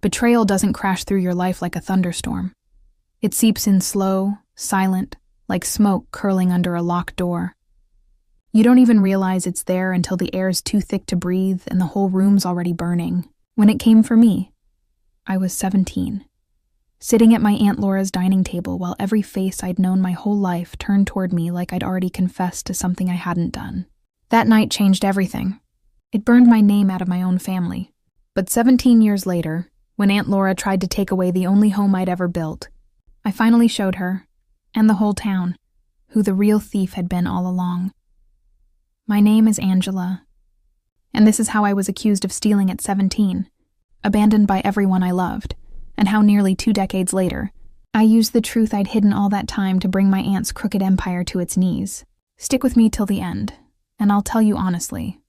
Betrayal doesn't crash through your life like a thunderstorm. It seeps in slow, silent, like smoke curling under a locked door. You don't even realize it's there until the air's too thick to breathe and the whole room's already burning. When it came for me, I was 17, sitting at my Aunt Laura's dining table while every face I'd known my whole life turned toward me like I'd already confessed to something I hadn't done. That night changed everything. It burned my name out of my own family. But 17 years later, when Aunt Laura tried to take away the only home I'd ever built, I finally showed her, and the whole town, who the real thief had been all along. My name is Angela, and this is how I was accused of stealing at 17, abandoned by everyone I loved, and how nearly 2 decades later, I used the truth I'd hidden all that time to bring my aunt's crooked empire to its knees. Stick with me till the end, and I'll tell you honestly,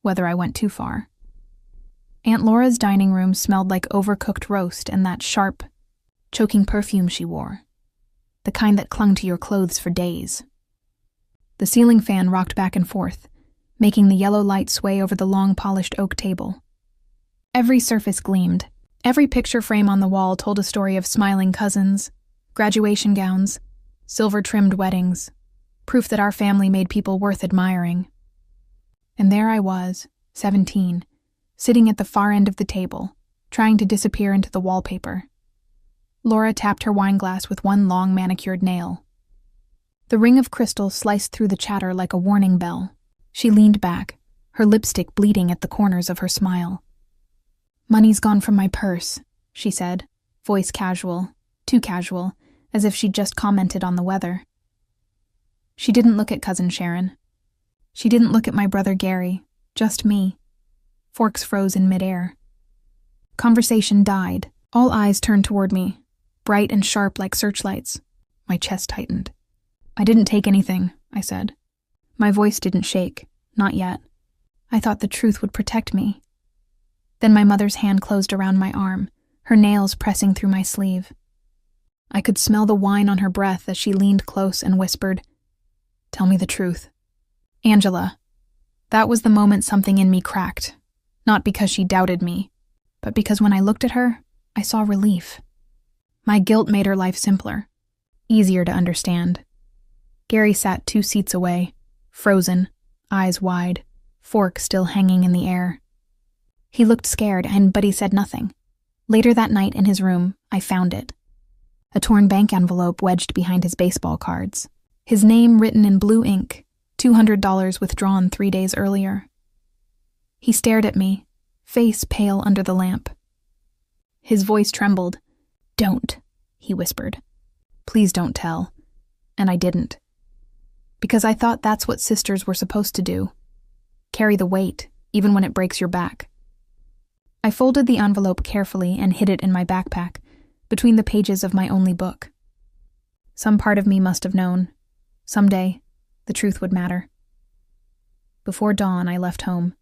whether I went too far. Aunt Laura's dining room smelled like overcooked roast and that sharp, choking perfume she wore, the kind that clung to your clothes for days. The ceiling fan rocked back and forth, making the yellow light sway over the long polished oak table. Every surface gleamed. Every picture frame on the wall told a story of smiling cousins, graduation gowns, silver-trimmed weddings, proof that our family made people worth admiring. And there I was, 17, sitting at the far end of the table, trying to disappear into the wallpaper. Laura tapped her wineglass with one long manicured nail. The ring of crystal sliced through the chatter like a warning bell. She leaned back, her lipstick bleeding at the corners of her smile. "Money's gone from my purse," she said, voice casual, too casual, as if she'd just commented on the weather. She didn't look at Cousin Sharon. She didn't look at my brother Gary, just me. Forks froze in midair. Conversation died. All eyes turned toward me, bright and sharp like searchlights. My chest tightened. "I didn't take anything," I said. My voice didn't shake, not yet. I thought the truth would protect me. Then my mother's hand closed around my arm, her nails pressing through my sleeve. I could smell the wine on her breath as she leaned close and whispered, "Tell me the truth." Angela. That was the moment something in me cracked, not because she doubted me, but because when I looked at her, I saw relief. My guilt made her life simpler, easier to understand. Gary sat 2 seats away, frozen, eyes wide, fork still hanging in the air. He looked scared, but he said nothing. Later that night in his room, I found it. A torn bank envelope wedged behind his baseball cards. His name written in blue ink, $200 withdrawn 3 days earlier. He stared at me, face pale under the lamp. His voice trembled. "Don't," he whispered. "Please don't tell." And I didn't. Because I thought that's what sisters were supposed to do. Carry the weight, even when it breaks your back. I folded the envelope carefully and hid it in my backpack, between the pages of my only book. Some part of me must have known. Someday, the truth would matter. Before dawn, I left home.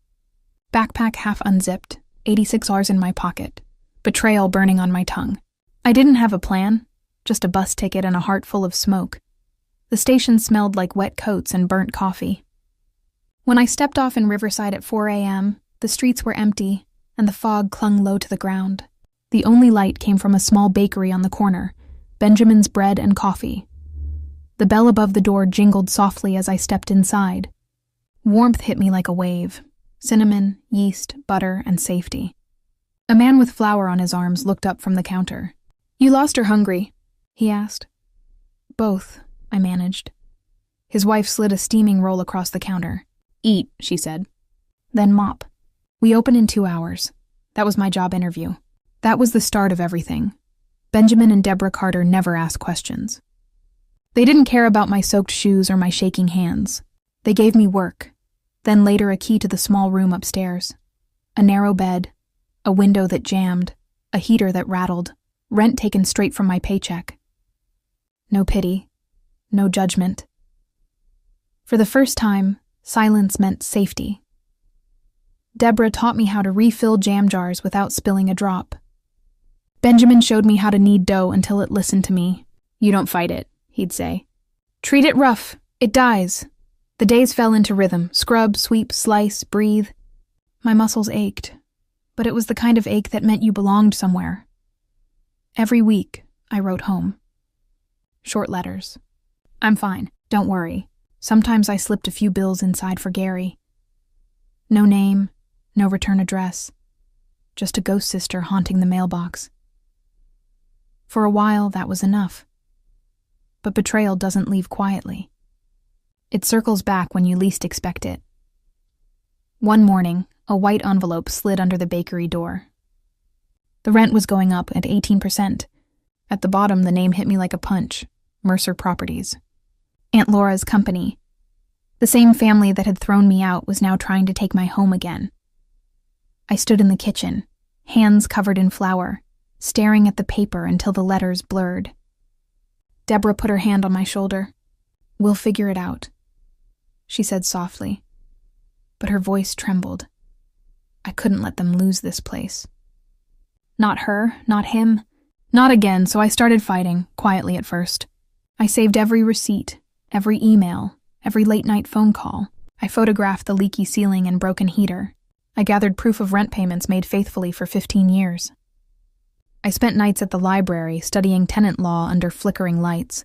Backpack half unzipped, $86 in my pocket, betrayal burning on my tongue. I didn't have a plan, just a bus ticket and a heart full of smoke. The station smelled like wet coats and burnt coffee. When I stepped off in Riverside at 4 a.m., the streets were empty, and the fog clung low to the ground. The only light came from a small bakery on the corner, Benjamin's Bread and Coffee. The bell above the door jingled softly as I stepped inside. Warmth hit me like a wave. Cinnamon, yeast, butter, and safety. A man with flour on his arms looked up from the counter. "You lost or hungry?" he asked. "Both," I managed. His wife slid a steaming roll across the counter. "Eat," she said. "Then mop. We open in 2 hours. That was my job interview. That was the start of everything. Benjamin and Deborah Carter never asked questions. They didn't care about my soaked shoes or my shaking hands. They gave me work, then later a key to the small room upstairs. A narrow bed, a window that jammed, a heater that rattled, rent taken straight from my paycheck. No pity, no judgment. For the first time, silence meant safety. Deborah taught me how to refill jam jars without spilling a drop. Benjamin showed me how to knead dough until it listened to me. "You don't fight it," he'd say. "Treat it rough. It dies." The days fell into rhythm. Scrub, sweep, slice, breathe. My muscles ached. but it was the kind of ache that meant you belonged somewhere. Every week, I wrote home. Short letters. I'm fine, don't worry. Sometimes I slipped a few bills inside for Gary. No name, no return address. Just a ghost sister haunting the mailbox. For a while, that was enough. But betrayal doesn't leave quietly. It circles back when you least expect it. One morning, a white envelope slid under the bakery door. The rent was going up at 18%. At the bottom, the name hit me like a punch. Mercer Properties. Aunt Laura's company. The same family that had thrown me out was now trying to take my home again. I stood in the kitchen, hands covered in flour, staring at the paper until the letters blurred. Deborah put her hand on my shoulder. "We'll figure it out," she said softly, but her voice trembled. I couldn't let them lose this place. Not her, not him, not again, so I started fighting, quietly at first. I saved every receipt, every email, every late-night phone call. I photographed the leaky ceiling and broken heater. I gathered proof of rent payments made faithfully for 15 years. I spent nights at the library studying tenant law under flickering lights.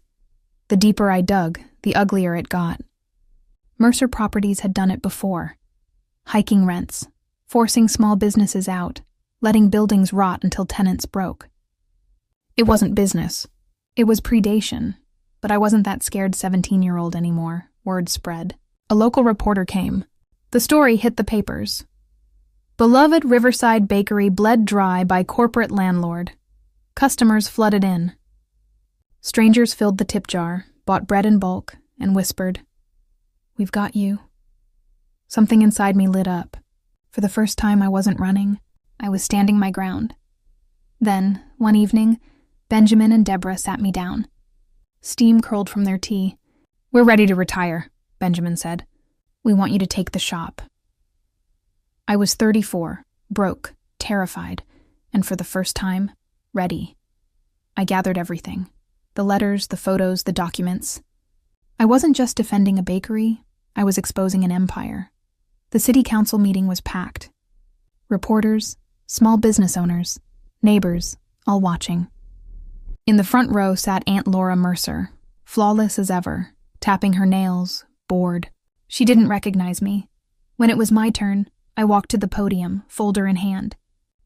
The deeper I dug, the uglier it got. Mercer Properties had done it before. Hiking rents, forcing small businesses out, letting buildings rot until tenants broke. It wasn't business. It was predation. But I wasn't that scared 17-year-old anymore. Word spread. A local reporter came. The story hit the papers. Beloved Riverside Bakery bled dry by corporate landlord. Customers flooded in. Strangers filled the tip jar, bought bread in bulk, and whispered, "We've got you." Something inside me lit up. For the first time, I wasn't running. I was standing my ground. Then, one evening, Benjamin and Deborah sat me down. Steam curled from their tea. "We're ready to retire," Benjamin said. "We want you to take the shop." I was 34, broke, terrified, and for the first time, ready. I gathered everything. The letters, the photos, the documents. I wasn't just defending a bakery, I was exposing an empire. The city council meeting was packed. Reporters, small business owners, neighbors, all watching. In the front row sat Aunt Laura Mercer, flawless as ever, tapping her nails, bored. She didn't recognize me. When it was my turn, I walked to the podium, folder in hand.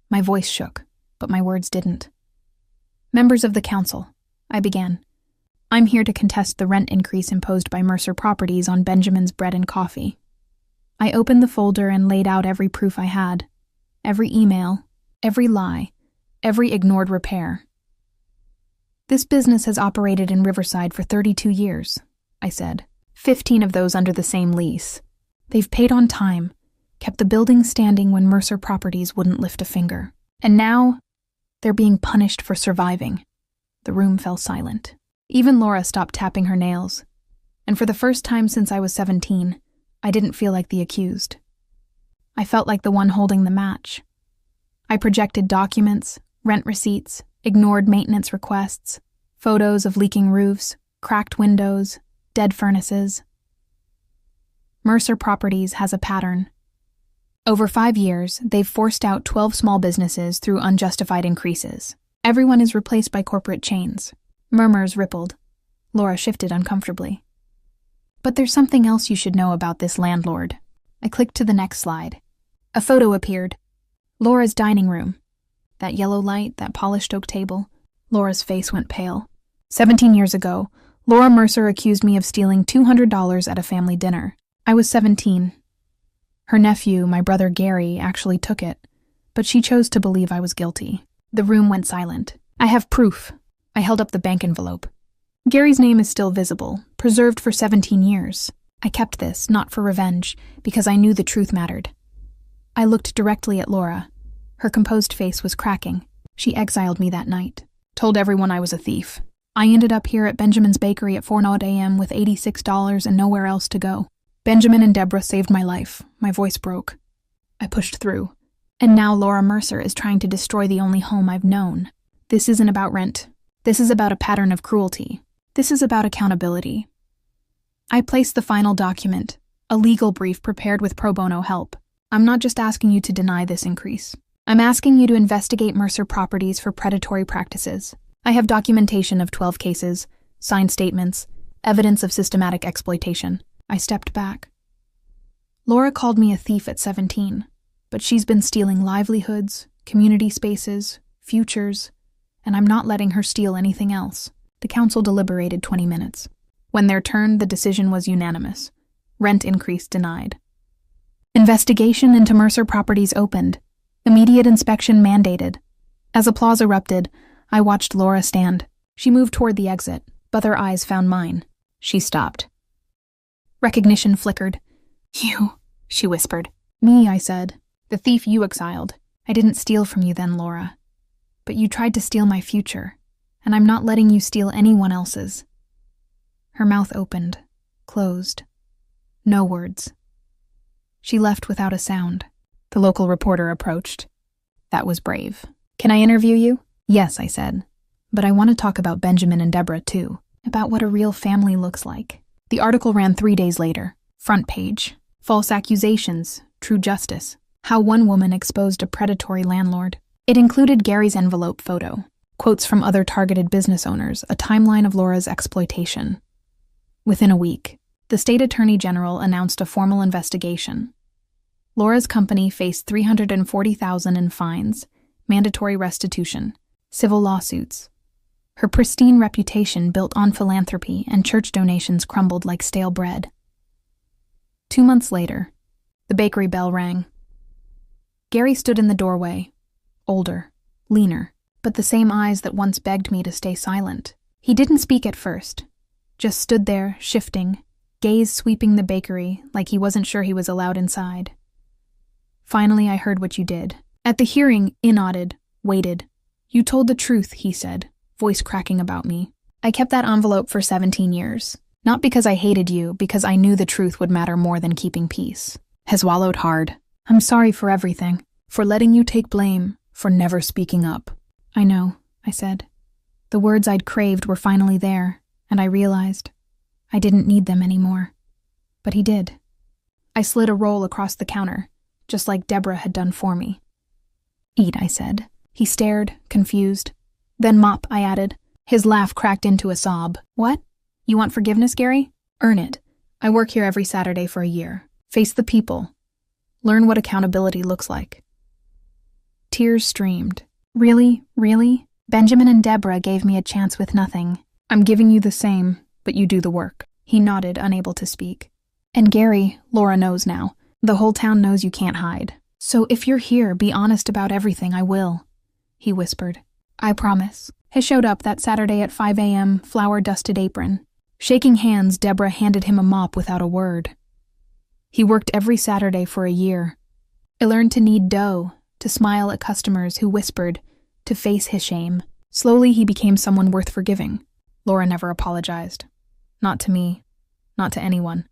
My voice shook, but my words didn't. "Members of the council," I began. "I'm here to contest the rent increase imposed by Mercer Properties on Benjamin's bread and coffee." I opened the folder and laid out every proof I had. Every email, every lie, every ignored repair. "This business has operated in Riverside for 32 years, I said. 15 of those under the same lease. They've paid on time, kept the building standing when Mercer Properties wouldn't lift a finger. And now, they're being punished for surviving." The room fell silent. Even Laura stopped tapping her nails. And for the first time since I was 17, I didn't feel like the accused. I felt like the one holding the match. I projected documents, rent receipts, ignored maintenance requests, photos of leaking roofs, cracked windows, dead furnaces. Mercer Properties has a pattern. Over 5 years, they've forced out 12 small businesses through unjustified increases. Everyone is replaced by corporate chains. Murmurs rippled. Laura shifted uncomfortably. "But there's something else you should know about this landlord." I clicked to the next slide. A photo appeared. Laura's dining room. That yellow light, that polished oak table. Laura's face went pale. 17 years ago, Laura Mercer accused me of stealing $200 at a family dinner. I was 17. Her nephew, my brother Gary, actually took it, but she chose to believe I was guilty. The room went silent. "I have proof." I held up the bank envelope. "Gary's name is still visible, preserved for 17 years. I kept this, not for revenge, because I knew the truth mattered." I looked directly at Laura. Her composed face was cracking. She exiled me that night, told everyone I was a thief. I ended up here at Benjamin's Bakery at 4:00 a.m. with $86 and nowhere else to go. Benjamin and Deborah saved my life. My voice broke. I pushed through. And now Laura Mercer is trying to destroy the only home I've known. This isn't about rent. This is about a pattern of cruelty. This is about accountability. I placed the final document, a legal brief prepared with pro bono help. I'm not just asking you to deny this increase. I'm asking you to investigate Mercer Properties for predatory practices. I have documentation of 12 cases, signed statements, evidence of systematic exploitation. I stepped back. Laura called me a thief at 17, but she's been stealing livelihoods, community spaces, futures, and I'm not letting her steal anything else. The council deliberated 20 minutes. When their turn, the decision was unanimous. Rent increase denied. Investigation into Mercer Properties opened. Immediate inspection mandated. As applause erupted, I watched Laura stand. She moved toward the exit, but her eyes found mine. She stopped. Recognition flickered. You, she whispered. Me, I said. The thief you exiled. I didn't steal from you then, Laura. But you tried to steal my future, and I'm not letting you steal anyone else's. Her mouth opened, closed. No words. She left without a sound. The local reporter approached. That was brave. Can I interview you? Yes, I said. But I want to talk about Benjamin and Deborah, too. About what a real family looks like. The article ran 3 days later. Front page. False accusations. True justice. How one woman exposed a predatory landlord. It included Gary's envelope photo, quotes from other targeted business owners, a timeline of Laura's exploitation. Within a week, the state attorney general announced a formal investigation. Laura's company faced $340,000 in fines, mandatory restitution, civil lawsuits. Her pristine reputation built on philanthropy and church donations crumbled like stale bread. 2 months later, the bakery bell rang. Gary stood in the doorway, older, leaner, but the same eyes that once begged me to stay silent. He didn't speak at first, just stood there, shifting, gaze sweeping the bakery like he wasn't sure he was allowed inside. Finally, I heard what you did. At the hearing, nodded, waited. You told the truth, he said, voice cracking about me. I kept that envelope for 17 years. Not because I hated you, because I knew the truth would matter more than keeping peace. I swallowed hard. I'm sorry for everything. For letting you take blame. For never speaking up. I know, I said. The words I'd craved were finally there, and I realized I didn't need them anymore. But he did. I slid a roll across the counter, just like Deborah had done for me. Eat, I said. He stared, confused. Then mop, I added. His laugh cracked into a sob. What? You want forgiveness, Gary? Earn it. I work here every Saturday for a year. Face the people. Learn what accountability looks like. Tears streamed. Really? Really? Benjamin and Deborah gave me a chance with nothing. I'm giving you the same, but you do the work. He nodded, unable to speak. And Gary, Laura knows now. The whole town knows you can't hide. So if you're here, be honest about everything, I will. He whispered. I promise. He showed up that Saturday at 5 a.m., flour-dusted apron. Shaking hands, Deborah handed him a mop without a word. He worked every Saturday for a year. I learned to knead dough, to smile at customers who whispered, to face his shame. Slowly, he became someone worth forgiving. Laura never apologized. Not to me. Not to anyone.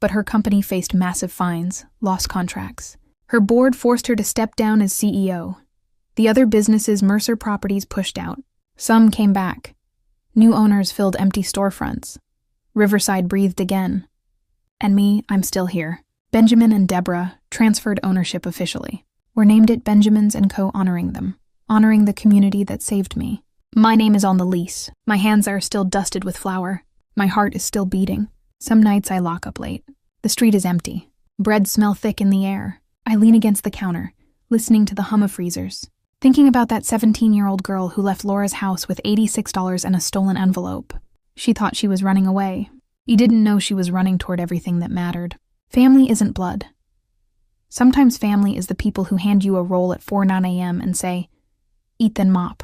But her company faced massive fines, lost contracts. Her board forced her to step down as CEO. The other businesses Mercer Properties pushed out. Some came back. New owners filled empty storefronts. Riverside breathed again. And me, I'm still here. Benjamin and Deborah transferred ownership officially. We're named it Benjamin's & Co., honoring them. Honoring the community that saved me. My name is on the lease. My hands are still dusted with flour. My heart is still beating. Some nights I lock up late. The street is empty. Bread smell thick in the air. I lean against the counter, listening to the hum of freezers. Thinking about that 17-year-old girl who left Laura's house with $86 and a stolen envelope. She thought she was running away. You didn't know she was running toward everything that mattered. Family isn't blood. Sometimes family is the people who hand you a roll at 4:09 a.m. and say, eat then mop.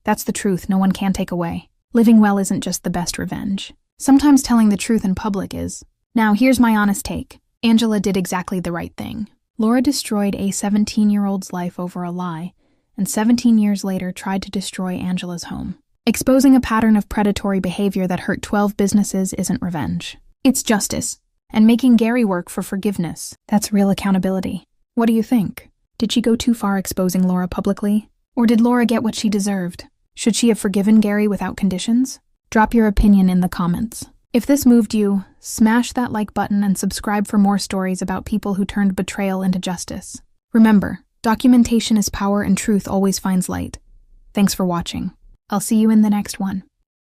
That's the truth no one can take away. Living well isn't just the best revenge. Sometimes telling the truth in public is. Now here's my honest take. Angela did exactly the right thing. Laura destroyed a 17-year-old's life over a lie, and 17 years later tried to destroy Angela's home. Exposing a pattern of predatory behavior that hurt 12 businesses isn't revenge. It's justice. And making Gary work for forgiveness. That's real accountability. What do you think? Did she go too far exposing Laura publicly? Or did Laura get what she deserved? Should she have forgiven Gary without conditions? Drop your opinion in the comments. If this moved you, smash that like button and subscribe for more stories about people who turned betrayal into justice. Remember, Documentation is power and truth always finds light. Thanks for watching. I'll see you in the next one.